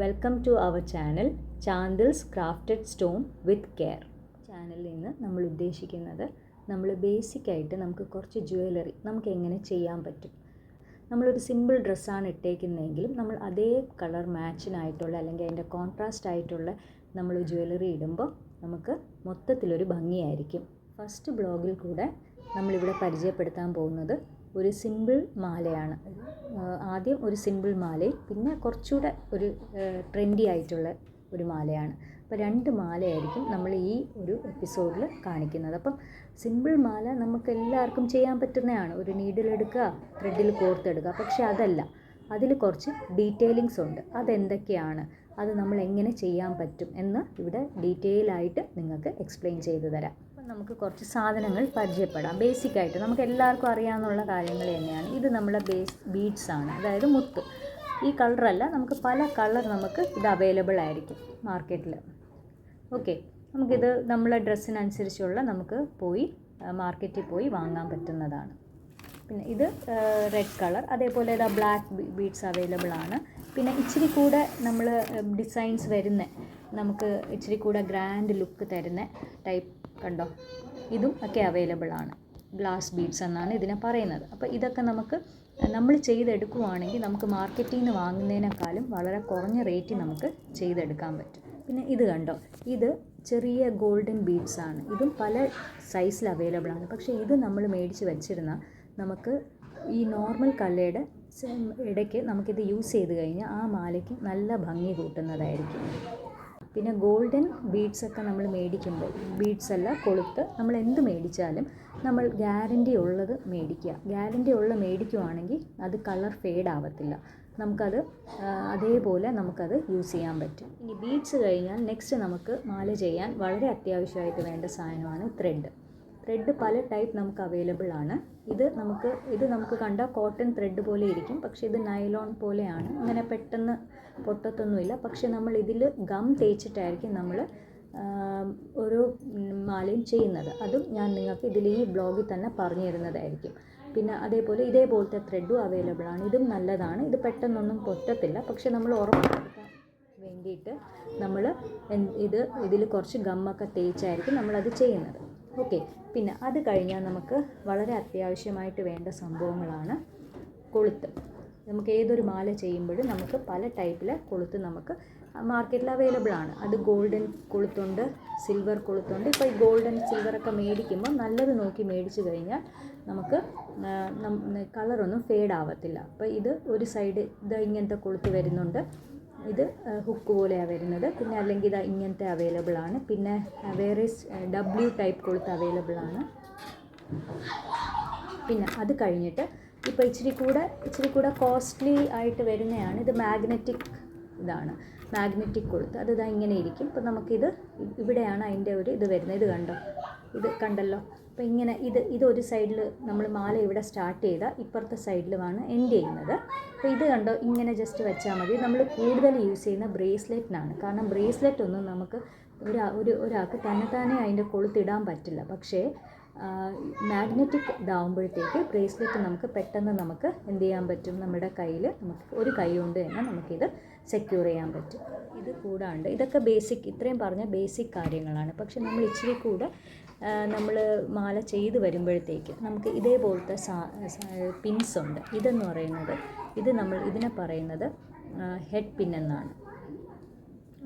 Welcome to our channel Chandil's crafted stone with care. ചാനലിൽ നിന്ന് നമ്മൾ ഉദ്ദേശിക്കുന്നത് നമ്മൾ ബേസിക്കായിട്ട് നമുക്ക് കുറച്ച് ജ്വല്ലറി നമുക്ക് എങ്ങനെ ചെയ്യാൻ പറ്റും. നമ്മളൊരു സിമ്പിൾ ഡ്രസ്സാണ് ഇട്ടേക്കുന്നതെങ്കിലും നമ്മൾ അതേ കളർ മാച്ചിനായിട്ടുള്ള അല്ലെങ്കിൽ അതിൻ്റെ കോൺട്രാസ്റ്റ് ആയിട്ടുള്ള നമ്മൾ ജ്വല്ലറി ഇടുമ്പോൾ നമുക്ക് മൊത്തത്തിലൊരു ഭംഗിയായിരിക്കും. ഫസ്റ്റ് ബ്ലോഗിൽ കൂടെ നമ്മളിവിടെ പരിചയപ്പെടുത്താൻ പോകുന്നത് ഒരു സിമ്പിൾ മാലയാണ്. ആദ്യം ഒരു സിമ്പിൾ മാലയും പിന്നെ കുറച്ചുകൂടെ ഒരു ട്രെൻഡി ആയിട്ടുള്ള ഒരു മാലയാണ്. അപ്പോൾ രണ്ട് മാലയായിരിക്കും നമ്മൾ ഈ ഒരു എപ്പിസോഡിൽ കാണിക്കുന്നത്. അപ്പം സിമ്പിൾ മാല നമുക്ക് എല്ലാവർക്കും ചെയ്യാൻ പറ്റുന്നതാണ്. ഒരു നീഡിലെടുക്കുക, ത്രെഡിൽ കോർത്തെടുക്കുക. പക്ഷെ അതല്ല, അതിൽ കുറച്ച് ഡീറ്റെയിലിങ്സ് ഉണ്ട്. അതെന്തൊക്കെയാണ്, അത് നമ്മൾ എങ്ങനെ ചെയ്യാൻ പറ്റും എന്ന് ഇവിടെ ഡീറ്റെയിൽ ആയിട്ട് നിങ്ങൾക്ക് എക്സ്പ്ലെയിൻ ചെയ്തു തരാം. അപ്പം നമുക്ക് കുറച്ച് സാധനങ്ങൾ പരിചയപ്പെടാം. ബേസിക്കായിട്ട് നമുക്ക് എല്ലാവർക്കും അറിയാവുന്ന കാര്യങ്ങൾ തന്നെയാണ്. ഇത് നമ്മുടെ ബീഡ്സ് ആണ്, അതായത് മുത്ത്. ഈ കളറല്ല, നമുക്ക് പല കളർ നമുക്ക് ഇത് അവൈലബിൾ ആയിരിക്കും മാർക്കറ്റിൽ. ഓക്കെ, നമുക്കിത് നമ്മളെ ഡ്രസ്സിനനുസരിച്ചുള്ള നമുക്ക് പോയി മാർക്കറ്റിൽ പോയി വാങ്ങാൻ പറ്റുന്നതാണ്. പിന്നെ ഇത് റെഡ് കളർ, അതേപോലെ ഇതാ ബ്ലാക്ക് ബീഡ്സ് അവൈലബിൾ ആണ്. പിന്നെ ഇച്ചിരി കൂടെ നമ്മൾ ഡിസൈൻസ് വരുന്ന, നമുക്ക് ഇച്ചിരി കൂടെ ഗ്രാൻഡ് ലുക്ക് തരുന്ന ടൈപ്പ് കണ്ടോ, ഇതും ഒക്കെ അവൈലബിൾ ആണ്. ഗ്ലാസ് ബീഡ്സ് എന്നാണ് ഇതിനെ പറയുന്നത്. അപ്പോൾ ഇതൊക്കെ നമ്മൾ ചെയ്തെടുക്കുവാണെങ്കിൽ നമുക്ക് മാർക്കറ്റിൽ നിന്ന് വാങ്ങുന്നതിനേക്കാളും വളരെ കുറഞ്ഞ റേറ്റിൽ നമുക്ക് ചെയ്തെടുക്കാൻ പറ്റും. പിന്നെ ഇത് കണ്ടോ, ഇത് ചെറിയ ഗോൾഡൻ ബീഡ്സ് ആണ്. ഇതും പല സൈസിൽ അവൈലബിൾ ആണ്. പക്ഷേ ഇത് നമ്മൾ മേടിച്ച് വെച്ചിരുന്ന നമുക്ക് ഈ നോർമൽ കല്ലയുടെ ഇടയ്ക്ക് നമുക്കിത് യൂസ് ചെയ്ത് കഴിഞ്ഞാൽ ആ മാലയ്ക്ക് നല്ല ഭംഗി കൂട്ടുന്നതായിരിക്കും. പിന്നെ ഗോൾഡൻ ബീഡ്സൊക്കെ നമ്മൾ മേടിക്കുമ്പോൾ, ബീഡ്സ് അല്ല കൊളുത്ത്, നമ്മൾ എന്ത് മേടിച്ചാലും നമ്മൾ ഗ്യാരണ്ടി ഉള്ളത് മേടിക്കുക. ഗ്യാരണ്ടി ഉള്ള മേടിക്കുവാണെങ്കിൽ അത് കളർ ഫെയ്ഡ് ആവത്തില്ല. നമുക്കത് അതേപോലെ നമുക്കത് യൂസ് ചെയ്യാൻ പറ്റും. ഇനി ബീഡ്സ് കഴിഞ്ഞാൽ നെക്സ്റ്റ് നമുക്ക് മാല ചെയ്യാൻ വളരെ അത്യാവശ്യമായിട്ട് വേണ്ട സാധനമാണ് ത്രെഡ്. ത്രെഡ് പല ടൈപ്പ് നമുക്ക് അവൈലബിൾ ആണ്. ഇത് നമുക്ക് കണ്ടാൽ കോട്ടൺ ത്രെഡ് പോലെ ഇരിക്കും, പക്ഷേ ഇത് നൈലോൺ പോലെയാണ്. അങ്ങനെ പെട്ടെന്ന് പൊട്ടത്തൊന്നുമില്ല. പക്ഷേ നമ്മൾ ഇതിൽ ഗം തേച്ചിട്ടായിരിക്കും നമ്മൾ ഓരോ മാലയും ചെയ്യുന്നത്. അതും ഞാൻ നിങ്ങൾക്ക് ഇതിൽ ഈ ബ്ലോഗിൽ തന്നെ പറഞ്ഞു തരുന്നതായിരിക്കും. പിന്നെ അതേപോലെ ഇതേപോലത്തെ ത്രെഡും അവൈലബിൾ ആണ്. ഇതും നല്ലതാണ്. ഇത് പെട്ടെന്നൊന്നും പൊട്ടത്തില്ല. പക്ഷേ നമ്മൾ ഉറപ്പാക്കാൻ വേണ്ടിയിട്ട് നമ്മൾ ഇതിൽ കുറച്ച് ഗമ്മൊക്കെ തേച്ചായിരിക്കും നമ്മളത് ചെയ്യുന്നത്. ഓക്കെ, പിന്നെ അത് കഴിഞ്ഞാൽ നമുക്ക് വളരെ അത്യാവശ്യമായിട്ട് വേണ്ട സംഭവങ്ങളാണ് കൊളുത്ത്. നമുക്ക് ഏതൊരു മാല ചെയ്യുമ്പോഴും നമുക്ക് പല ടൈപ്പിലെ കൊളുത്ത് നമുക്ക് മാർക്കറ്റിൽ അവൈലബിൾ ആണ്. അത് ഗോൾഡൻ കൊളുത്തുണ്ട്, സിൽവർ കൊളുത്തുണ്ട്. ഇപ്പോൾ ഈ ഗോൾഡൻ സിൽവറൊക്കെ മേടിക്കുമ്പോൾ നല്ലത് നോക്കി മേടിച്ച് കഴിഞ്ഞാൽ നമുക്ക് കളറൊന്നും ഫെയ്ഡ് ആവത്തില്ല. അപ്പോൾ ഇത് ഒരു സൈഡ് ഇങ്ങനത്തെ കൊളുത്ത് വരുന്നുണ്ട്. ഇത് ഹുക്ക് പോലെയാണ് വരുന്നത്. പിന്നെ അല്ലെങ്കിൽ ഇത് ഇങ്ങനത്തെ അവൈലബിൾ ആണ്. പിന്നെ വേറെ W ടൈപ്പ് കൊളുത്ത് അവൈലബിൾ ആണ്. പിന്നെ അത് കഴിഞ്ഞിട്ട് ഇപ്പോൾ ഇച്ചിരി കൂടെ കോസ്റ്റ്ലി ആയിട്ട് വരുന്നതാണ് ഇത് മാഗ്നറ്റിക്. ഇതാണ് മാഗ്നറ്റിക് കൊളുത്ത്. അത് ഇങ്ങനെ ഇരിക്കും. ഇപ്പോൾ നമുക്കിത് ഇവിടെയാണ് അതിൻ്റെ ഒരു ഇത് വരുന്നത്. ഇത് കണ്ടോ, ഇത് കണ്ടല്ലോ. അപ്പോൾ ഇങ്ങനെ ഇതൊരു സൈഡിൽ നമ്മൾ മാല ഇവിടെ സ്റ്റാർട്ട് ചെയ്താൽ ഇപ്പുറത്തെ സൈഡിലുമാണ് എൻഡ് ചെയ്യുന്നത്. അപ്പോൾ ഇത് കണ്ടോ, ഇങ്ങനെ ജസ്റ്റ് വെച്ചാൽ മതി. നമ്മൾ കൂടുതൽ യൂസ് ചെയ്യുന്ന ബ്രേസ്ലെറ്റിനാണ്. കാരണം ബ്രേസ്ലെറ്റ് ഒന്നും നമുക്ക് ഒരാൾക്ക് തന്നെ അതിൻ്റെ കൊളുത്തിടാൻ പറ്റില്ല. പക്ഷേ മാഗ്നറ്റിക് ഇതാവുമ്പോഴത്തേക്ക് ബ്രേസ്ലെറ്റ് നമുക്ക് പെട്ടെന്ന് നമുക്ക് എന്ത് ചെയ്യാൻ പറ്റും, നമ്മുടെ കയ്യിൽ നമുക്ക് ഒരു കൈ കൊണ്ട് തന്നെ നമുക്കിത് സെക്യൂർ ചെയ്യാൻ പറ്റും. ഇത് കൂടാണ്ട് ഇതൊക്കെ ഇത്രയും പറഞ്ഞ ബേസിക് കാര്യങ്ങളാണ്. പക്ഷെ നമ്മൾ ഇച്ചിരി കൂടെ നമ്മൾ മാല ചെയ്ത് വരുമ്പോഴത്തേക്ക് നമുക്ക് ഇതേപോലത്തെ പിൻസ് ഉണ്ട്. ഇതെന്ന് പറയുന്നത് ഇതിനെ പറയുന്നത് ഹെഡ് പിൻ എന്നാണ്.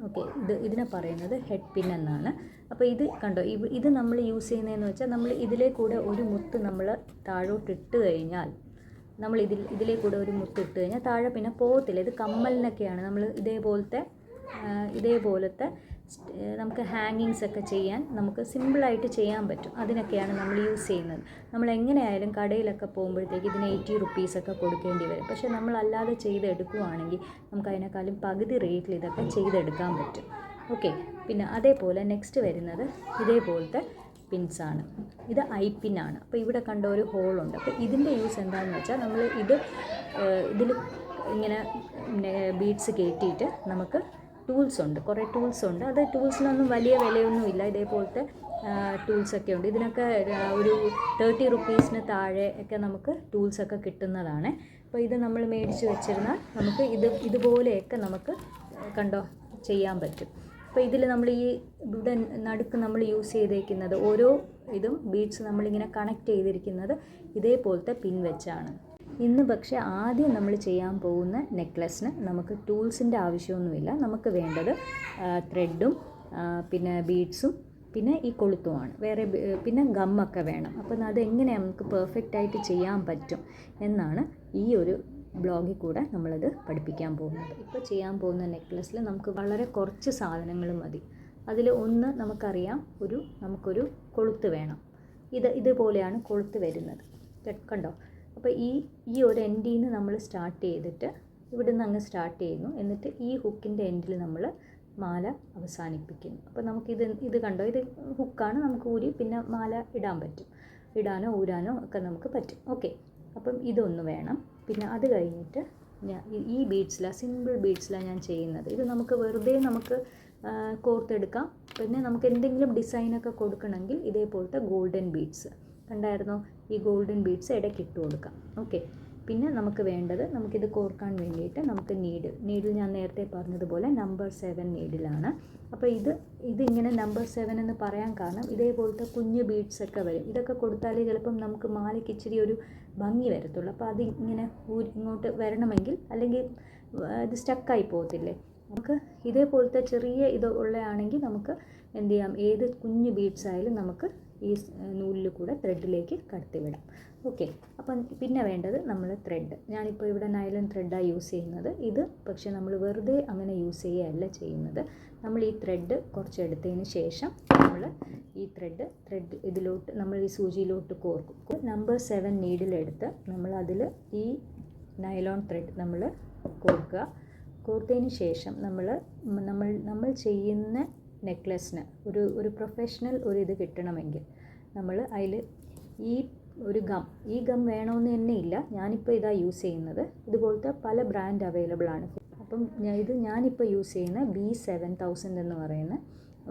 ഓക്കെ, ഇതിനെ പറയുന്നത് ഹെഡ് പിൻ എന്നാണ്. അപ്പോൾ ഇത് കണ്ടോ, ഇത് നമ്മൾ യൂസ് ചെയ്യുന്നതെന്ന് വെച്ചാൽ നമ്മൾ ഇതിലേ കൂടെ ഒരു മുത്ത് നമ്മൾ താഴോട്ട് ഇട്ട് കഴിഞ്ഞാൽ, നമ്മൾ ഇതിലേ കൂടെ ഒരു മുത്ത് ഇട്ട് കഴിഞ്ഞാൽ താഴെ പിന്നെ പോകത്തില്ല. ഇത് കമ്മലിനൊക്കെയാണ് നമ്മൾ ഇതേപോലത്തെ നമുക്ക് ഹാങ്ങിങ്സ് ഒക്കെ ചെയ്യാൻ നമുക്ക് സിമ്പിളായിട്ട് ചെയ്യാൻ പറ്റും. അതിനൊക്കെയാണ് നമ്മൾ യൂസ് ചെയ്യുന്നത്. നമ്മൾ എങ്ങനെയായാലും കടയിലൊക്കെ പോകുമ്പോഴത്തേക്ക് ഇതിന് 80 റുപ്പീസൊക്കെ കൊടുക്കേണ്ടി വരും. പക്ഷേ നമ്മളല്ലാതെ ചെയ്തെടുക്കുകയാണെങ്കിൽ നമുക്ക് അതിനേക്കാളും പകുതി റേറ്റിൽ ഇതൊക്കെ ചെയ്തെടുക്കാൻ പറ്റും. ഓക്കെ, പിന്നെ അതേപോലെ നെക്സ്റ്റ് വരുന്നത് ഇതേപോലത്തെ പിൻസാണ്. ഇത് പിന്നാണ്. അപ്പോൾ ഇവിടെ കണ്ട ഒരു ഹോളുണ്ട്. അപ്പോൾ ഇതിൻ്റെ യൂസ് എന്താണെന്ന് വെച്ചാൽ നമ്മൾ ഇതിൽ ഇങ്ങനെ ബീഡ്സ് കയറ്റിയിട്ട് നമുക്ക് കുറേ ടൂൾസ് ഉണ്ട്. അത് ടൂൾസിനൊന്നും വലിയ വിലയൊന്നുമില്ല. ഇതേപോലത്തെ ടൂൾസൊക്കെ ഉണ്ട്. ഇതിനൊക്കെ ഒരു 30 റുപ്പീസിന് താഴെ ഒക്കെ നമുക്ക് ടൂൾസൊക്കെ കിട്ടുന്നതാണ്. അപ്പോൾ ഇത് നമ്മൾ മേടിച്ച് വെച്ചിരുന്നാൽ നമുക്ക് ഇതുപോലെയൊക്കെ നമുക്ക് കണ്ടോ ചെയ്യാൻ പറ്റും. അപ്പോൾ ഇതിൽ നമ്മൾ ഈ ഇവിടെ നടുക്ക് നമ്മൾ യൂസ് ചെയ്തേക്കുന്നത് ഓരോ ഇതും ബീഡ്സ് നമ്മളിങ്ങനെ കണക്ട് ചെയ്തിരിക്കുന്നത് ഇതേപോലത്തെ പിൻ വെച്ചാണ്. ഇന്ന് പക്ഷേ ആദ്യം നമ്മൾ ചെയ്യാൻ പോകുന്ന നെക്ലസിന് നമുക്ക് ടൂൾസിൻ്റെ ആവശ്യമൊന്നുമില്ല. നമുക്ക് വേണ്ടത് ത്രെഡും പിന്നെ ബീഡ്സും പിന്നെ ഈ കൊളുത്തുമാണ്. വേറെ പിന്നെ ഗമ്മൊക്കെ വേണം. അപ്പം അതെങ്ങനെ നമുക്ക് പെർഫെക്റ്റായിട്ട് ചെയ്യാൻ പറ്റും എന്നാണ് ഈ ഒരു ബ്ലോഗിൽ കൂടെ നമ്മളത് പഠിപ്പിക്കാൻ പോകുന്നത്. ഇപ്പോൾ ചെയ്യാൻ പോകുന്ന നെക്ലസ്സിൽ നമുക്ക് വളരെ കുറച്ച് സാധനങ്ങൾ മതി. അതിൽ ഒന്ന് നമുക്കറിയാം, നമുക്കൊരു കൊളുത്ത് വേണം. ഇതുപോലെയാണ് കൊളുത്ത് വരുന്നത്, കണ്ടോ. അപ്പോൾ ഈ ഒരു എൻഡിൽ നിന്ന് നമ്മൾ സ്റ്റാർട്ട് ചെയ്തിട്ട് ഇവിടെ നിന്ന് അങ്ങ് സ്റ്റാർട്ട് ചെയ്യുന്നു. എന്നിട്ട് ഈ ഹുക്കിൻ്റെ എൻഡിൽ നമ്മൾ മാല അവസാനിപ്പിക്കുന്നു. അപ്പോൾ ഇത് കണ്ടോ, ഇത് ഹുക്കാണ്. നമുക്ക് ഊരി പിന്നെ മാല ഇടാൻ പറ്റും. ഇടാനോ ഊരാനോ ഒക്കെ നമുക്ക് പറ്റും. ഓക്കെ, അപ്പം ഇതൊന്ന് വേണം. പിന്നെ അത് കഴിഞ്ഞിട്ട് ഈ ബീഡ്സിലാണ്, സിമ്പിൾ ബീഡ്സിലാണ് ഞാൻ ചെയ്യുന്നത്. ഇത് നമുക്ക് വെറുതെ കോർത്തെടുക്കാം. പിന്നെ നമുക്ക് എന്തെങ്കിലും ഡിസൈനൊക്കെ കൊടുക്കണമെങ്കിൽ ഇതേപോലത്തെ ഗോൾഡൻ ബീഡ്സ് കണ്ടായിരുന്നോ, ഈ ഗോൾഡൻ ബീഡ്സ് ഇടയ്ക്ക് ഇട്ട് കൊടുക്കാം. ഓക്കെ, പിന്നെ നമുക്ക് വേണ്ടത്, നമുക്കിത് കോർക്കാൻ വേണ്ടിയിട്ട് നമുക്ക് നീഡിൽ ഞാൻ നേരത്തെ പറഞ്ഞതുപോലെ നമ്പർ 7 നീഡിലാണ്. അപ്പോൾ ഇതിങ്ങനെ നമ്പർ 7 എന്ന് പറയാൻ കാരണം ഇതേപോലത്തെ കുഞ്ഞ് ബീഡ്സൊക്കെ വരും. ഇതൊക്കെ കൊടുത്താലേ ചിലപ്പം നമുക്ക് മാലയ്ക്ക് ഇച്ചിരി ഒരു ഭംഗി വരത്തുള്ളൂ. അപ്പോൾ ഇങ്ങനെ ഇങ്ങോട്ട് വരണമെങ്കിൽ, അല്ലെങ്കിൽ ഇത് സ്റ്റക്കായി പോകത്തില്ലേ. നമുക്ക് ഇതേപോലത്തെ ചെറിയ ഇത് ഉള്ളതാണെങ്കിൽ നമുക്ക് എന്ത് ചെയ്യാം, ഏത് കുഞ്ഞ് ബീഡ്സ് ആയാലും നമുക്ക് ഈ നൂലിൽ കൂടെ ത്രെഡിലേക്ക് കടത്തിവിടാം. ഓക്കെ, അപ്പം പിന്നെ വേണ്ടത് നമ്മൾ ത്രെഡ്. ഞാനിപ്പോൾ ഇവിടെ നൈലൺ ത്രെഡാണ് യൂസ് ചെയ്യുന്നത്. ഇത് പക്ഷേ നമ്മൾ വെറുതെ അങ്ങനെ യൂസ് ചെയ്യുകയല്ല ചെയ്യുന്നത്. നമ്മൾ ഈ ത്രെഡ് കുറച്ചെടുത്തതിന് ശേഷം നമ്മൾ ഈ ത്രെഡ് ഇതിലോട്ട് നമ്മൾ ഈ സൂചിയിലോട്ട് കോർക്കും. നമ്പർ 7 നീഡിലെടുത്ത് നമ്മൾ അതിൽ ഈ നൈലോൺ ത്രെഡ് നമ്മൾ കോർക്കുക. കോർത്തതിന് ശേഷം നമ്മൾ ചെയ്യുന്ന നെക്ലസിന് ഒരു പ്രൊഫഷണൽ ഇത് കിട്ടണമെങ്കിൽ നമ്മൾ അതിൽ ഈ ഗം വേണമെന്ന് തന്നെ ഇല്ല. ഞാനിപ്പോൾ ഇതാ യൂസ് ചെയ്യുന്നത്. ഇതുപോലത്തെ പല ബ്രാൻഡ് അവൈലബിൾ ആണ്. അപ്പം ഞാനിപ്പോൾ യൂസ് ചെയ്യുന്ന B7000 എന്ന് പറയുന്ന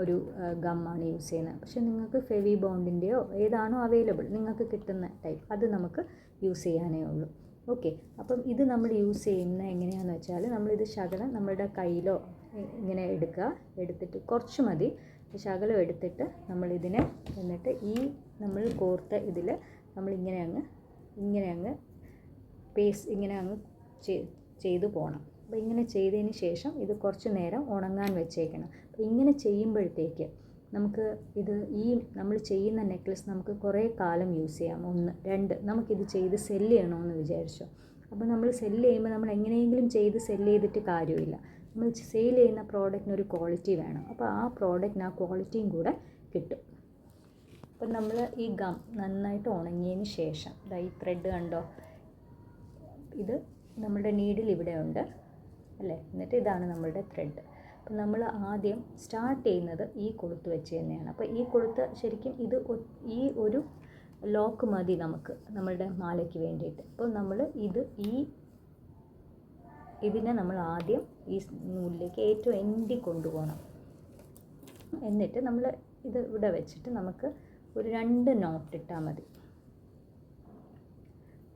ഒരു ഗമ്മാണ് യൂസ് ചെയ്യുന്നത്. പക്ഷേ നിങ്ങൾക്ക് ഫെവി ബോണ്ടിൻ്റെയോ ഏതാണോ അവൈലബിൾ നിങ്ങൾക്ക് കിട്ടുന്ന ടൈപ്പ് അത് നമുക്ക് യൂസ് ചെയ്യാനേ ഉള്ളൂ. ഓക്കെ, അപ്പം ഇത് നമ്മൾ യൂസ് ചെയ്യുന്ന എങ്ങനെയാണെന്ന് വെച്ചാൽ, നമ്മളിത് ശകലം നമ്മളുടെ കയ്യിലോ ഇങ്ങനെ എടുത്തിട്ട് കുറച്ച് മതി, ശകലം എടുത്തിട്ട് നമ്മളിതിനെ എന്നിട്ട് നമ്മൾ കോർത്ത ഇതിൽ നമ്മളിങ്ങനെ അങ്ങ് ചെയ്തു പോകണം. അപ്പോൾ ഇങ്ങനെ ചെയ്തതിന് ശേഷം ഇത് കുറച്ച് നേരം ഉണങ്ങാൻ വെച്ചേക്കണം. അപ്പോൾ ഇങ്ങനെ ചെയ്യുമ്പോഴത്തേക്ക് നമുക്ക് നമ്മൾ ചെയ്യുന്ന നെക്ലസ് നമുക്ക് കുറേ കാലം യൂസ് ചെയ്യാം. 1 2 നമുക്കിത് ചെയ്ത് സെല്ല് ചെയ്യണമെന്ന് വിചാരിച്ചോ. അപ്പോൾ നമ്മൾ സെല്ല് ചെയ്യുമ്പോൾ നമ്മൾ എങ്ങനെയെങ്കിലും ചെയ്ത് സെല്ല് ചെയ്തിട്ട് കാര്യമില്ല. നമ്മൾ സെയിൽ ചെയ്യുന്ന പ്രോഡക്റ്റിനൊരു ക്വാളിറ്റി വേണം. അപ്പോൾ ആ പ്രോഡക്റ്റിന് ആ ക്വാളിറ്റിയും കൂടെ കിട്ടും. അപ്പം നമ്മൾ ഈ ഗം നന്നായിട്ട് ഉണങ്ങിയതിന് ശേഷം ഈ ത്രെഡ് കണ്ടോ, ഇത് നമ്മളുടെ നീഡിൽ ഇവിടെ ഉണ്ട് അല്ലേ. എന്നിട്ട് ഇതാണ് നമ്മളുടെ ത്രെഡ്. അപ്പം നമ്മൾ ആദ്യം സ്റ്റാർട്ട് ചെയ്യുന്നത് ഈ കൊളുത്ത് വെച്ച് തന്നെയാണ്. അപ്പോൾ ഈ കൊളുത്ത് ശരിക്കും ഈ ഒരു ലോക്ക് മതി നമുക്ക് നമ്മളുടെ മാലയ്ക്ക് വേണ്ടിയിട്ട്. അപ്പോൾ നമ്മൾ ഇതിനെ നമ്മൾ ആദ്യം ഈ നൂലിലേക്ക് ഏറ്റവും എൻഡിൽ കൊണ്ടുപോകണം. എന്നിട്ട് നമ്മൾ ഇത് ഇവിടെ വെച്ചിട്ട് നമുക്ക് ഒരു 2 നോട്ട് ഇട്ടാൽ മതി.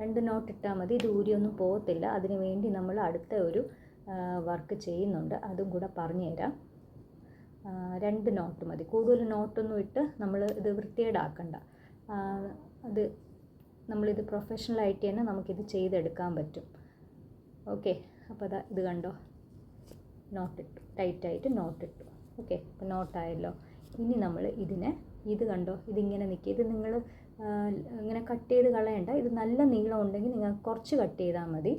2 നോട്ട് ഇട്ടാൽ മതി. ഇത് ഊരിയൊന്നും പോകത്തില്ല. അതിന് വേണ്ടി നമ്മൾ അടുത്ത ഒരു വർക്ക് ചെയ്യുന്നുണ്ട്, അതും കൂടെ പറഞ്ഞു തരാം. 2 നോട്ട് മതി. കൂടുതൽ നോട്ടൊന്നും ഇട്ട് നമ്മൾ ഇത് വൃത്തികേടാക്കണ്ട. നമ്മളിത് പ്രൊഫഷണലായിട്ട് തന്നെ നമുക്കിത് ചെയ്തെടുക്കാൻ പറ്റും. ഓക്കെ, അപ്പോൾ ഇത് കണ്ടോ, നോട്ടിട്ടു, ടൈറ്റായിട്ട് നോട്ടിട്ടു. ഓക്കെ, അപ്പോൾ നോട്ടായല്ലോ. ഇനി നമ്മൾ ഇത് കണ്ടോ, ഇതിങ്ങനെ നിൽക്കുക. ഇത് നിങ്ങൾ ഇങ്ങനെ കട്ട് ചെയ്ത് കളയണ്ട. ഇത് നല്ല നീളം ഉണ്ടെങ്കിൽ നിങ്ങൾ കുറച്ച് കട്ട് ചെയ്താൽ മതി.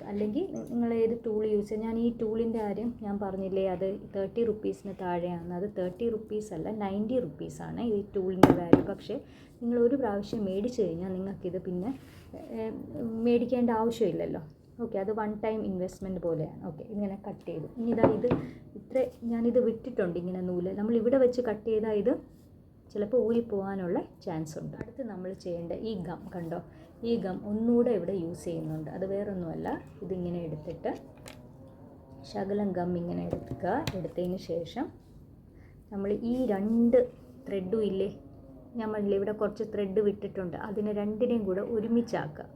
അല്ലെങ്കിൽ നിങ്ങൾ ഏത് ടൂൾ യൂസ് ചെയ്യുക. ഞാൻ ഈ ടൂളിൻ്റെ കാര്യം ഞാൻ പറഞ്ഞില്ലേ, അത് 30 റുപ്പീസിന് താഴെയാണ്. അത് 30 റുപ്പീസ് അല്ല, 90 റുപ്പീസാണ് ഈ ടൂളിൻ്റെ വാല്യൂ. പക്ഷേ നിങ്ങൾ ഒരു പ്രാവശ്യം മേടിച്ച് കഴിഞ്ഞാൽ നിങ്ങൾക്കിത് പിന്നെ മേടിക്കേണ്ട ആവശ്യമില്ലല്ലോ. ഓക്കെ, അത് 1 ടൈം ഇൻവെസ്റ്റ്മെൻറ്റ് പോലെയാണ്. ഓക്കെ, ഇങ്ങനെ കട്ട് ചെയ്തു. ഇനി ഞാനിത് വിട്ടിട്ടുണ്ട് ഇങ്ങനെ നൂല്. നമ്മൾ ഇവിടെ വെച്ച് കട്ട് ചെയ്താൽ ഇത് ചിലപ്പോൾ ഊരിപ്പോകാനുള്ള ചാൻസ് ഉണ്ട്. അടുത്ത് നമ്മൾ ചെയ്യേണ്ട ഈ ഗം കണ്ടോ, ഈ ഗം ഒന്നുകൂടെ ഇവിടെ യൂസ് ചെയ്യുന്നുണ്ട്. അത് വേറൊന്നുമല്ല, ഇതിങ്ങനെ എടുത്തിട്ട് ശകലം ഗം ഇങ്ങനെ എടുത്തതിന് ശേഷം നമ്മൾ ഈ 2 ത്രെഡും ഇല്ലേ, നമ്മളില്ലേ ഇവിടെ കുറച്ച് ത്രെഡ് വിട്ടിട്ടുണ്ട്, അതിനെ 2നെയും കൂടെ ഒരുമിച്ചാക്കുക.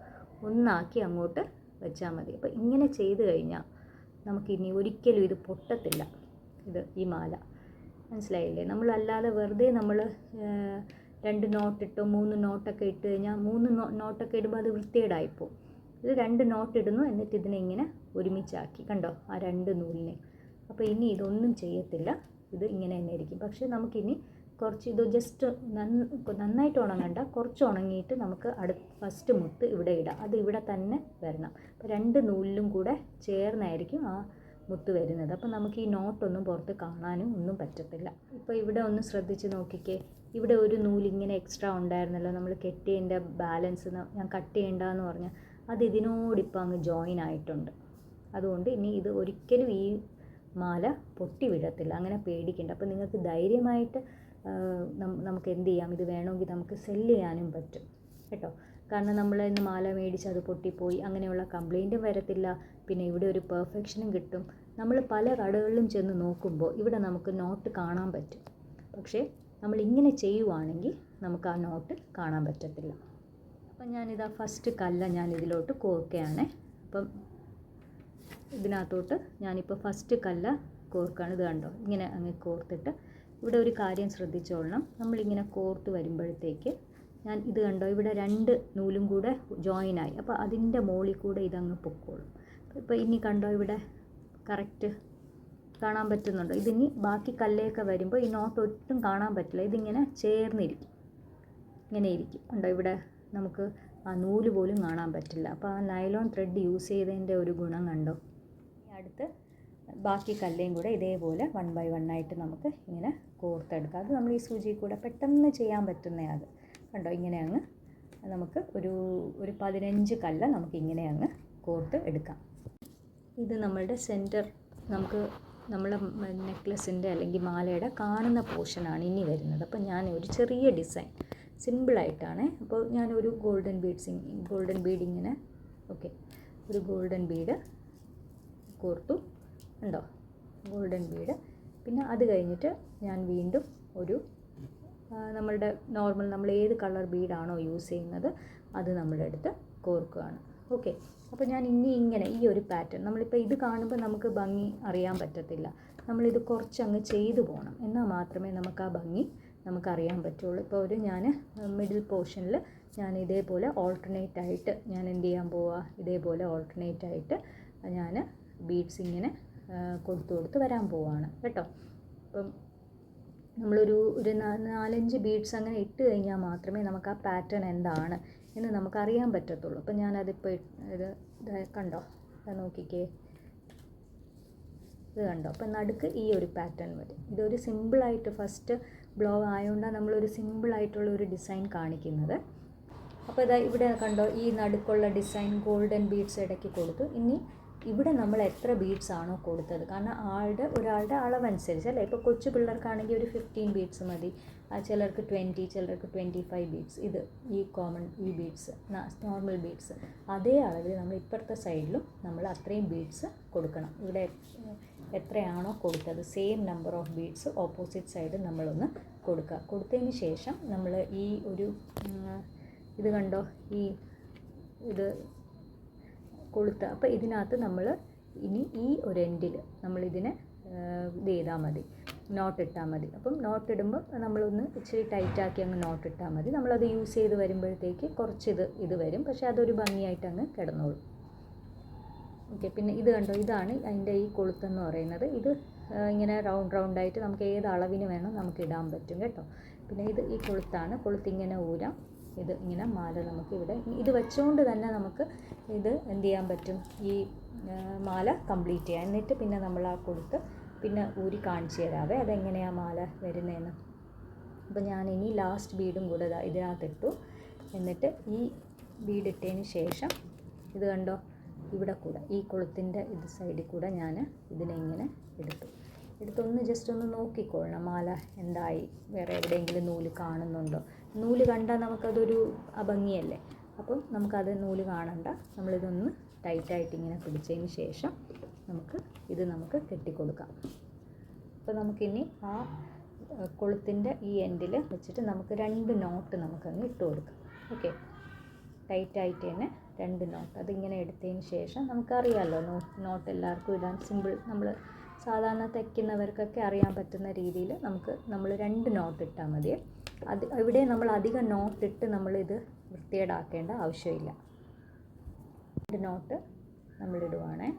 ഒന്നാക്കി അങ്ങോട്ട് വെച്ചാൽ മതി. അപ്പോൾ ഇങ്ങനെ ചെയ്ത് കഴിഞ്ഞാൽ നമുക്കിനി ഒരിക്കലും ഇത് പൊട്ടത്തില്ല. ഈ മാല മനസ്സിലായില്ലേ? നമ്മളല്ലാതെ വെറുതെ നമ്മൾ 2 നോട്ടിട്ടോ 3 നോട്ടൊക്കെ ഇട്ട് കഴിഞ്ഞാൽ 3 നോട്ടൊക്കെ ഇടുമ്പോൾ അത് വൃത്തികേടായിപ്പോവും. ഇത് 2 നോട്ട് ഇടുന്നു, എന്നിട്ട് ഇതിനെ ഇങ്ങനെ ഒരുമിച്ചാക്കി, കണ്ടോ ആ 2 നൂലിനെ. അപ്പോൾ ഇനി ഇതൊന്നും ചെയ്യത്തില്ല, ഇത് ഇങ്ങനെ തന്നെ ആയിരിക്കും. പക്ഷേ നമുക്കിനി കുറച്ച് ഇത് ജസ്റ്റ് നന്നായിട്ട് ഉണങ്ങണ്ട, കുറച്ച് ഉണങ്ങിയിട്ട് നമുക്ക് ഫസ്റ്റ് മുത്ത് ഇവിടെ ഇടാം. അത് ഇവിടെ തന്നെ വരണം. അപ്പോൾ 2 നൂലിലും കൂടെ ചേർന്നായിരിക്കും ആ മുത്ത് വരുന്നത്. അപ്പോൾ നമുക്ക് ഈ നോട്ടൊന്നും പുറത്ത് കാണാനും ഒന്നും പറ്റത്തില്ല. ഇപ്പോൾ ഇവിടെ ഒന്ന് ശ്രദ്ധിച്ച് നോക്കിക്കേ, ഇവിടെ ഒരു നൂലിങ്ങനെ എക്സ്ട്രാ ഉണ്ടായിരുന്നല്ലോ, നമ്മൾ കെട്ടിയതിൻ്റെ ബാലൻസ് ഞാൻ കട്ട് ചെയ്യേണ്ടതെന്ന് പറഞ്ഞാൽ അത് ഇതിനോടിപ്പോൾ അങ്ങ് ജോയിൻ ആയിട്ടുണ്ട്. അതുകൊണ്ട് ഇനി ഇത് ഒരിക്കലും ഈ മാല പൊട്ടി വീഴത്തില്ല, അങ്ങനെ പേടിക്കേണ്ട. അപ്പോൾ നിങ്ങൾക്ക് ധൈര്യമായിട്ട് നമുക്ക് എന്ത് ചെയ്യാം, ഇത് വേണമെങ്കിൽ നമുക്ക് സെല്ല് ചെയ്യാനും പറ്റും കേട്ടോ. കാരണം നമ്മൾ ഇന്ന് മാല മേടിച്ച് അത് പൊട്ടിപ്പോയി അങ്ങനെയുള്ള കംപ്ലൈൻറ്റും വരത്തില്ല. പിന്നെ ഇവിടെ ഒരു പെർഫെക്ഷനും കിട്ടും. നമ്മൾ പല കടകളിലും ചെന്ന് നോക്കുമ്പോൾ ഇവിടെ നമുക്ക് നോട്ട് കാണാൻ പറ്റും. പക്ഷേ നമ്മൾ ഇങ്ങനെ ചെയ്യുവാണെങ്കിൽ നമുക്ക് ആ നോട്ട് കാണാൻ പറ്റത്തില്ല. അപ്പം ഞാനിതാ ഫസ്റ്റ് കല്ല ഞാൻ ഇതിലോട്ട് കോർക്കുകയാണ്. അപ്പം ഇതിനകത്തോട്ട് ഞാനിപ്പോൾ ഫസ്റ്റ് കല്ല കോർക്കാണ്. ഇത് കണ്ടോ, ഇങ്ങനെ അങ്ങ് കോർത്തിട്ട് ഇവിടെ ഒരു കാര്യം ശ്രദ്ധിച്ചോളണം. നമ്മളിങ്ങനെ കോർത്ത് വരുമ്പോഴത്തേക്ക് ഞാൻ ഇത് കണ്ടോ, ഇവിടെ 2 നൂലും കൂടെ ജോയിനായി. അപ്പോൾ അതിൻ്റെ മുകളിൽ കൂടെ ഇതങ്ങ് പൊക്കോളും. ഇപ്പോൾ ഇനി കണ്ടോ, ഇവിടെ കറക്റ്റ് കാണാൻ പറ്റുന്നുണ്ടോ? ഇതിനി ബാക്കി കല്ലയൊക്കെ വരുമ്പോൾ ഈ നോട്ട് ഒട്ടും കാണാൻ പറ്റില്ല, ഇതിങ്ങനെ ചേർന്നിരിക്കും, ഇങ്ങനെ ഇരിക്കും. കണ്ടോ, ഇവിടെ നമുക്ക് ആ നൂല് പോലും കാണാൻ പറ്റില്ല. അപ്പോൾ ആ നൈലോൺ ത്രെഡ് യൂസ് ചെയ്തതിൻ്റെ ഒരു ഗുണം കണ്ടോ. അടുത്ത് ബാക്കി കല്ലേയും കൂടെ ഇതേപോലെ 1 by 1 ആയിട്ട് നമുക്ക് ഇങ്ങനെ കോർത്തെടുക്കാം. അത് നമ്മൾ ഈ സൂചി കൂടെ പെട്ടെന്ന് ചെയ്യാൻ പറ്റുന്നതാണ്. കണ്ടോ, ഇങ്ങനെ അങ്ങ് നമുക്ക് ഒരു 15 കല്ല നമുക്ക് ഇങ്ങനെ അങ്ങ് കോർത്ത് എടുക്കാം. ഇത് നമ്മളുടെ സെൻറ്റർ, നമുക്ക് നമ്മളെ നെക്ലസിൻ്റെ അല്ലെങ്കിൽ മാലയുടെ കാണുന്ന പോർഷനാണ് ഇനി വരുന്നത്. അപ്പോൾ ഞാൻ ഒരു ചെറിയ ഡിസൈൻ സിമ്പിളായിട്ടാണ്. അപ്പോൾ ഞാനൊരു ഗോൾഡൻ ബീഡ് ഇങ്ങനെ ഒരു ഗോൾഡൻ ബീഡ് കോർത്തു, ഉണ്ടോ ഗോൾഡൻ ബീഡ്. പിന്നെ അത് കഴിഞ്ഞിട്ട് ഞാൻ വീണ്ടും ഒരു നമ്മളുടെ നോർമൽ നമ്മൾ ഏത് കളർ ബീഡാണോ യൂസ് ചെയ്യുന്നത് അത് നമ്മളെടുത്ത് കോർക്കുകയാണ്. ഓക്കെ, അപ്പോൾ ഞാൻ ഇങ്ങനെ ഈ ഒരു പാറ്റേൺ, നമ്മളിപ്പോൾ ഇത് കാണുമ്പോൾ നമുക്ക് ഭംഗി അറിയാൻ പറ്റത്തില്ല. നമ്മളിത് കുറച്ചങ്ങ് ചെയ്തു പോകണം, എന്നാൽ മാത്രമേ നമുക്ക് ആ ഭംഗി നമുക്കറിയാൻ പറ്റുള്ളൂ. ഇപ്പോൾ ഞാൻ മിഡിൽ പോർഷനിൽ ഞാൻ ഇതേപോലെ ഓൾട്ടർനേറ്റ് ആയിട്ട് ഞാൻ എന്ത് ചെയ്യാൻ പോവുക, ഇതേപോലെ ഓൾട്ടർനേറ്റ് ആയിട്ട് ഞാൻ ബീഡ്സ് ഇങ്ങനെ കൊടുത്ത് വരാൻ പോവുകയാണ് കേട്ടോ. അപ്പം നമ്മളൊരു 4-5 ബീഡ്സ് അങ്ങനെ ഇട്ട് കഴിഞ്ഞാൽ മാത്രമേ നമുക്ക് ആ പാറ്റേൺ എന്താണ് എന്ന് നമുക്കറിയാൻ പറ്റത്തുള്ളൂ. അപ്പം ഞാനതിപ്പോൾ ഇത് കണ്ടോ, നോക്കിക്കേ, ഇത് കണ്ടോ. അപ്പം നടുക്ക് ഈ ഒരു പാറ്റേൺ വരും. ഇതൊരു സിമ്പിളായിട്ട് ഫസ്റ്റ് ബ്ലോ ആയതുകൊണ്ടാണ് നമ്മളൊരു സിമ്പിളായിട്ടുള്ള ഒരു ഡിസൈൻ കാണിക്കുന്നത്. അപ്പോൾ ഇതാ ഇവിടെ കണ്ടോ, ഈ നടുക്കുള്ള ഡിസൈൻ ഗോൾഡൻ ബീഡ്സ് ഇടയ്ക്ക് കൊടുത്തു. ഇനി ഇവിടെ നമ്മൾ എത്ര ബീഡ്സ് ആണോ കൊടുത്തത്, കാരണം ഒരാളുടെ അളവനുസരിച്ച് അല്ലേ. ഇപ്പോൾ കൊച്ചു പിള്ളേർക്കാണെങ്കിൽ ഒരു 15 ബീഡ്സ് മതി, ചിലർക്ക് 20, ചിലർക്ക് 25 ബീഡ്സ്. ഈ ബീഡ്സ് നോർമൽ ബീഡ്സ് അതേ അളവിൽ നമ്മൾ ഇപ്പുറത്തെ സൈഡിലും നമ്മൾ അത്രയും ബീഡ്സ് കൊടുക്കണം. ഇവിടെ എത്രയാണോ കൊടുത്തത് same number of beads opposite side നമ്മളൊന്ന് കൊടുക്കുക. കൊടുത്തതിന് ശേഷം നമ്മൾ ഈ ഒരു ഇത് കണ്ടോ, ഇത് കൊളുത്തുക. അപ്പോൾ ഇതിനകത്ത് നമ്മൾ ഇനി ഈ ഒരു എൻഡിൽ നമ്മളിതിനെ ഇത് ചെയ്താൽ മതി, നോട്ട് ഇട്ടാൽ മതി. അപ്പം നോട്ട് ഇടുമ്പോൾ നമ്മളൊന്ന് ഇച്ചിരി ടൈറ്റാക്കി അങ്ങ് നോട്ട് ഇട്ടാൽ മതി. നമ്മളത് യൂസ് ചെയ്ത് വരുമ്പോഴത്തേക്ക് കുറച്ച് ഇത് വരും, പക്ഷേ അതൊരു ഭംഗിയായിട്ട് അങ്ങ് കിടന്നോളും. ഓക്കെ, പിന്നെ ഇത് കണ്ടോ, ഇതാണ് അതിൻ്റെ ഈ കൊളുത്തെന്ന് പറയുന്നത്. ഇത് ഇങ്ങനെ റൗണ്ടായിട്ട് നമുക്ക് ഏത് അളവിന് വേണം നമുക്ക് ഇടാൻ പറ്റും കേട്ടോ. പിന്നെ ഈ കൊളുത്താണ്. കൊളുത്തിങ്ങനെ ഊരാം. ഇത് ഇങ്ങനെ മാല നമുക്ക് ഇവിടെ ഇത് വെച്ചുകൊണ്ട് തന്നെ നമുക്ക് ഇത് എന്ത് ചെയ്യാൻ പറ്റും, ഈ മാല കംപ്ലീറ്റ് ചെയ്യാം. എന്നിട്ട് പിന്നെ നമ്മൾ ആ കൊളുത്ത് പിന്നെ ഊരി കാണിച്ചു തരാവേ അതെങ്ങനെയാണ് മാല വരുന്നതെന്ന്. അപ്പോൾ ഞാനിനി ലാസ്റ്റ് ബീഡും കൂടെ ഇതിനകത്തിട്ടു. എന്നിട്ട് ഈ ബീഡ് ഇട്ടതിന് ശേഷം ഇത് കണ്ടോ, ഇവിടെ കൂടെ ഈ കൊളുത്തിൻ്റെ ഇത് സൈഡിൽ കൂടെ ഞാൻ ഇതിനെ ഇങ്ങനെ എടുത്തൊന്ന് ജസ്റ്റ് ഒന്ന് നോക്കിക്കൊള്ളണം മാല എന്തായി, വേറെ എവിടെയെങ്കിലും നൂല് കാണുന്നുണ്ടോ. നൂല് കണ്ടാൽ നമുക്കതൊരു അഭംഗിയല്ലേ. അപ്പം നമുക്കത് നൂല് കാണണ്ട. നമ്മളിതൊന്ന് ടൈറ്റായിട്ട് ഇങ്ങനെ പിടിച്ചതിന് ശേഷം നമുക്ക് കെട്ടിക്കൊടുക്കാം. അപ്പോൾ നമുക്കിനി ആ കൊളുത്തിൻ്റെ ഈ എൻഡിൽ വെച്ചിട്ട് നമുക്ക് 2 നോട്ട് നമുക്കങ്ങ് ഇട്ട് കൊടുക്കാം. ഓക്കെ, ടൈറ്റായിട്ട് തന്നെ 2 നോട്ട് അതിങ്ങനെ എടുത്തതിന് ശേഷം നമുക്കറിയാമല്ലോ നോട്ട് എല്ലാവർക്കും ഇടാൻ സിമ്പിൾ, നമ്മൾ സാധാരണ തയ്ക്കുന്നവർക്കൊക്കെ അറിയാൻ പറ്റുന്ന രീതിയിൽ നമ്മൾ 2 നോട്ട് ഇട്ടാൽ മതി. ഇവിടെ നമ്മൾ അധികം നോട്ടിട്ട് നമ്മളിത് വൃത്തികേടാക്കേണ്ട ആവശ്യമില്ല. 2 നോട്ട് നമ്മളിടുവാണേ.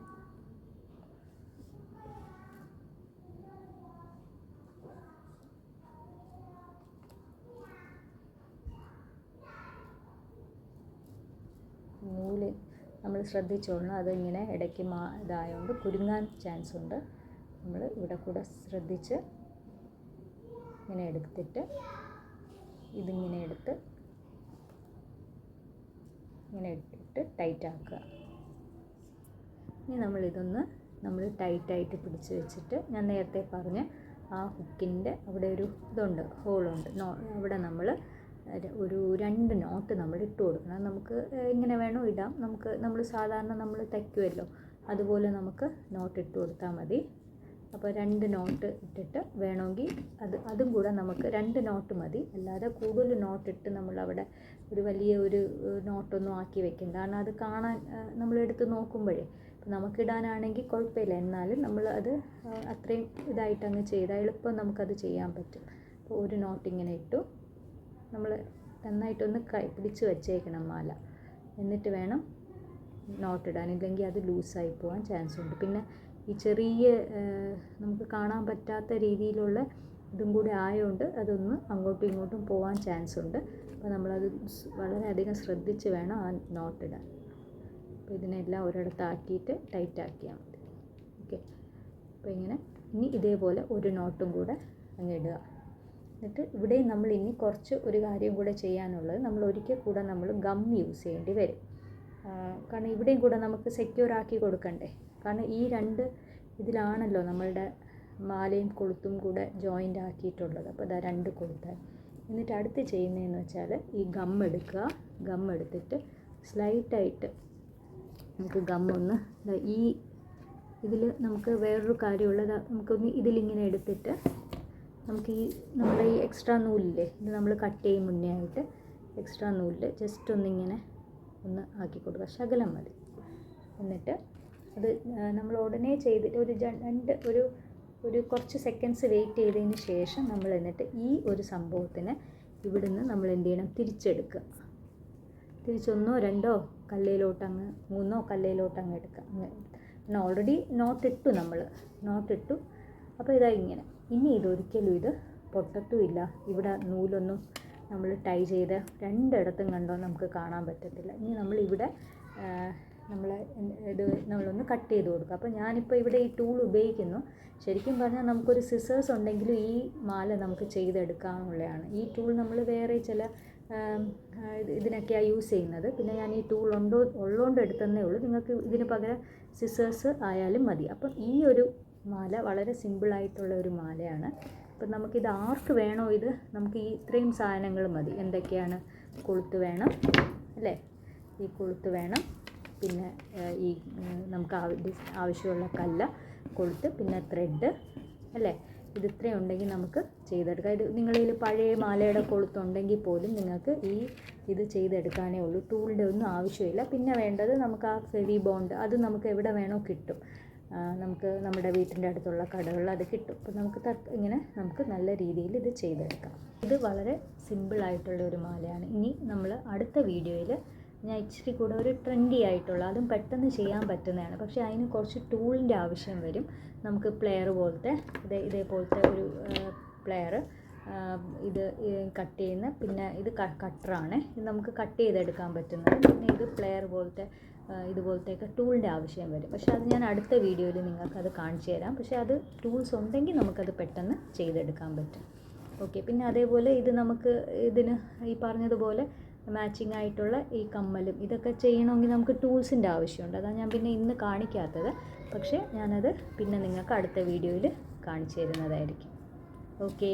നൂല് നമ്മൾ ശ്രദ്ധിച്ചോളണം, അതിങ്ങനെ ഇടയ്ക്ക് ഇതായതുകൊണ്ട് കുരുങ്ങാൻ ചാൻസ് ഉണ്ട്. നമ്മൾ ഇവിടെ കൂടെ ശ്രദ്ധിച്ച് ഇങ്ങനെ എടുത്തിട്ട് ഇതിങ്ങനെ എടുത്ത് ഇങ്ങനെ ഇട്ടിട്ട് ടൈറ്റ് ആക്കുക. ഇനി നമ്മൾ ടൈറ്റായിട്ട് പിടിച്ച് വെച്ചിട്ട് ഞാൻ നേരത്തെ പറഞ്ഞ ആ ഹുക്കിൻ്റെ അവിടെ ഒരു ഇതുണ്ട്, ഹോളുണ്ട്, അവിടെ നമ്മൾ ഒരു 2 നോട്ട് നമ്മൾ ഇട്ട് കൊടുക്കണം. നമുക്ക് ഇങ്ങനെ വേണോ ഇടാം, നമ്മൾ സാധാരണ നമ്മൾ തയ്ക്കുമല്ലോ അതുപോലെ നമുക്ക് നോട്ട് ഇട്ട് കൊടുത്താൽ മതി. അപ്പോൾ 2 നോട്ട് ഇട്ടിട്ട് വേണമെങ്കിൽ അതും കൂടെ നമുക്ക് 2 നോട്ട് മതി, അല്ലാതെ കൂടുതൽ നോട്ടിട്ട് നമ്മളവിടെ ഒരു വലിയ നോട്ടൊന്നും ആക്കി വെക്കണ്ട. കാരണം അത് കാണാൻ നമ്മളെടുത്ത് നോക്കുമ്പോഴേ നമുക്കിടാനാണെങ്കിൽ കുഴപ്പമില്ല, എന്നാലും നമ്മൾ അത് അത്രയും ഇതായിട്ടങ്ങ് ചെയ്താൽ എളുപ്പം നമുക്കത് ചെയ്യാൻ പറ്റും. അപ്പോൾ 1 നോട്ട് ഇങ്ങനെ ഇട്ടു. നമ്മൾ നന്നായിട്ടൊന്ന് പിടിച്ച് വെച്ചേക്കണം മാല, എന്നിട്ട് വേണം നോട്ടിടാൻ, ഇല്ലെങ്കിൽ അത് ലൂസായി പോകാൻ ചാൻസ് ഉണ്ട്. പിന്നെ ഈ ചെറിയ നമുക്ക് കാണാൻ പറ്റാത്ത രീതിയിലുള്ള ഇതും കൂടെ ആയതുകൊണ്ട് അതൊന്ന് അങ്ങോട്ടും ഇങ്ങോട്ടും പോകാൻ ചാൻസ് ഉണ്ട്. അപ്പോൾ നമ്മളത് വളരെയധികം ശ്രദ്ധിച്ച് വേണം ആ നോട്ടിടാൻ. അപ്പോൾ ഇതിനെല്ലാം ഒരിടത്താക്കിയിട്ട് ടൈറ്റാക്കിയാൽ മതി. ഓക്കെ, അപ്പോൾ ഇനി ഇതേപോലെ 1 നോട്ടും കൂടെ അങ്ങ് ഇടുക. എന്നിട്ട് ഇവിടെ നമ്മൾ ഇനി കുറച്ച് ഒരു കാര്യം കൂടെ ചെയ്യാനുള്ളത്, നമ്മൾ ഒരിക്കൽ കൂടെ നമ്മൾ ഗം യൂസ് ചെയ്യേണ്ടി വരും. കാരണം ഇവിടെയും കൂടെ നമുക്ക് സെക്യൂർ ആക്കി കൊടുക്കണ്ടേ. കാരണം ഈ 2 ഇതിലാണല്ലോ നമ്മളുടെ മാലയും കൊളുത്തും കൂടെ ജോയിൻ്റ് ആക്കിയിട്ടുള്ളത്. അപ്പോൾ ഇതാ 2 കൊളുത്തായി. എന്നിട്ട് അടുത്ത് ചെയ്യുന്നതെന്ന് വെച്ചാൽ ഈ ഗം എടുക്കുക. ഗം എടുത്തിട്ട് സ്ലൈറ്റായിട്ട് നമുക്ക് ഗമ്മൊന്ന് ഈ ഇതിൽ നമുക്ക് വേറൊരു കാര്യമുള്ളത്, നമുക്കൊന്ന് ഇതിലിങ്ങനെ എടുത്തിട്ട് നമുക്ക് നമ്മുടെ ഈ എക്സ്ട്രാ നൂലില്ലേ, ഇത് നമ്മൾ കട്ട് ചെയ്യും മുന്നേ ആയിട്ട് എക്സ്ട്രാ നൂലിൽ ജസ്റ്റ് ഒന്ന് ആക്കി കൊടുക്കുക, ശകലം മതി. എന്നിട്ട് അത് നമ്മൾ ഉടനെ ചെയ്തിട്ട് ഒരു കുറച്ച് സെക്കൻഡ്സ് വെയിറ്റ് ചെയ്തതിന് ശേഷം നമ്മൾ എന്നിട്ട് ഈ ഒരു സംഭവത്തിന് ഇവിടുന്ന് നമ്മൾ എന്ത് ചെയ്യണം, തിരിച്ചെടുക്കുക. 1 2 കല്ലിലോട്ടങ്ങ് 3 കല്ലിലോട്ടങ്ങ് എടുക്കുക. ഓൾറെഡി നോട്ടിട്ടു. അപ്പോൾ ഇതാ ഇങ്ങനെ. ഇനി ഇതൊരിക്കലും ഇത് പൊട്ടത്തുമില്ല. ഇവിടെ നൂലൊന്നും നമ്മൾ ടൈ ചെയ്ത് 2 ഇടത്തും കണ്ടോ നമുക്ക് കാണാൻ പറ്റത്തില്ല. ഇനി നമ്മളിവിടെ നമ്മളൊന്ന് കട്ട് ചെയ്ത് കൊടുക്കുക. അപ്പോൾ ഞാനിപ്പോൾ ഇവിടെ ഈ ടൂൾ ഉപയോഗിക്കുന്നു. ശരിക്കും പറഞ്ഞാൽ നമുക്കൊരു സിസേഴ്സ് ഉണ്ടെങ്കിലും ഈ മാല നമുക്ക് ചെയ്തെടുക്കാനുള്ളതാണ്. ഈ ടൂൾ നമ്മൾ വേറെ ചില ഇതിനൊക്കെയാണ് യൂസ് ചെയ്യുന്നത്. പിന്നെ ഞാൻ ഈ ടൂൾ ഉള്ളതുകൊണ്ട് എടുത്തതേ ഉള്ളൂ. നിങ്ങൾക്ക് ഇതിന് പകരം സിസേഴ്സ് ആയാലും മതി. അപ്പം ഈ ഒരു മാല വളരെ സിമ്പിളായിട്ടുള്ള ഒരു മാലയാണ്. അപ്പം നമുക്കിത് ആർക്ക് വേണോ, ഇത് നമുക്ക് ഈ ഇത്രയും സാധനങ്ങൾ മതി. എന്തൊക്കെയാണ്, കൊളുത്ത് വേണം അല്ലേ, ഈ കൊളുത്ത് വേണം, പിന്നെ ഈ നമുക്ക് ആവശ്യമുള്ള കല്ല്, കൊളുത്ത്, പിന്നെ ത്രെഡ് അല്ലേ, ഇത് ഇത്രയും ഉണ്ടെങ്കിൽ നമുക്ക് ചെയ്തെടുക്കാം. ഇത് നിങ്ങളിൽ പഴയ മാലയുടെ കൊളുത്തുണ്ടെങ്കിൽ പോലും നിങ്ങൾക്ക് ഇത് ചെയ്തെടുക്കാനേ ഉള്ളൂ. ടൂളിൻ്റെ ഒന്നും ആവശ്യമില്ല. പിന്നെ വേണ്ടത് നമുക്ക് ആ ഫെവി ബോണ്ട്, അത് നമുക്ക് എവിടെ വേണോ കിട്ടും. നമുക്ക് നമ്മുടെ വീട്ടിൻ്റെ അടുത്തുള്ള കടകളിൽ അത് കിട്ടും. അപ്പോൾ നമുക്ക് നല്ല രീതിയിൽ ഇത് ചെയ്തെടുക്കാം. ഇത് വളരെ സിമ്പിളായിട്ടുള്ള ഒരു മാലയാണ്. ഇനി നമ്മൾ അടുത്ത വീഡിയോയിൽ ഞാൻ ഇച്ചിരി കൂടെ ഒരു ട്രെൻഡി ആയിട്ടുള്ള, അതും പെട്ടെന്ന് ചെയ്യാൻ പറ്റുന്നതാണ്, പക്ഷേ അതിന് കുറച്ച് ടൂളിൻ്റെ ആവശ്യം വരും. നമുക്ക് പ്ലെയർ പോലത്തെ ഇതേപോലത്തെ ഒരു പ്ലെയർ, ഇത് കട്ട് ചെയ്യുന്ന, പിന്നെ ഇത് കട്ടറാണ്, ഇത് നമുക്ക് കട്ട് ചെയ്തെടുക്കാൻ പറ്റുന്നത്. പിന്നെ ഇത് പ്ലെയർ പോലത്തെ ഇതുപോലത്തെയൊക്കെ ടൂളിൻ്റെ ആവശ്യം വരും. പക്ഷേ അത് ഞാൻ അടുത്ത വീഡിയോയിൽ നിങ്ങൾക്കത് കാണിച്ചു തരാം. പക്ഷേ അത് ടൂൾസ് ഉണ്ടെങ്കിൽ നമുക്കത് പെട്ടെന്ന് ചെയ്തെടുക്കാൻ പറ്റും. ഓക്കെ, പിന്നെ അതേപോലെ ഇത് നമുക്ക് ഇതിന് ഈ പറഞ്ഞതുപോലെ മാച്ചിങ് ആയിട്ടുള്ള ഈ കമ്മലും ഇതൊക്കെ ചെയ്യണമെങ്കിൽ നമുക്ക് ടൂൾസിൻ്റെ ആവശ്യമുണ്ട്. അതാണ് ഞാൻ പിന്നെ ഇന്ന് കാണിക്കാത്തത്. പക്ഷേ ഞാനത് പിന്നെ നിങ്ങൾക്ക് അടുത്ത വീഡിയോയിൽ കാണിച്ചു തരുന്നതായിരിക്കും. ഓക്കെ,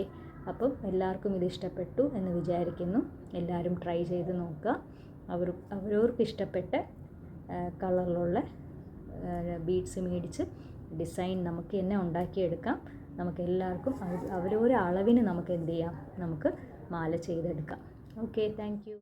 അപ്പം എല്ലാവർക്കും ഇത് ഇഷ്ടപ്പെട്ടു എന്ന് വിചാരിക്കുന്നു. എല്ലാവരും ട്രൈ ചെയ്ത് നോക്കുക. അവരവർക്ക് ഇഷ്ടപ്പെട്ട കളറിലുള്ള ബീഡ്സ് മേടിച്ച് ഡിസൈൻ നമുക്ക് തന്നെ ഉണ്ടാക്കിയെടുക്കാം. നമുക്ക് എല്ലാവർക്കും അവരവരുടെ അളവിന് നമുക്ക് എന്ത് ചെയ്യാം, നമുക്ക് മാല ചെയ്തെടുക്കാം. Okay, thank you.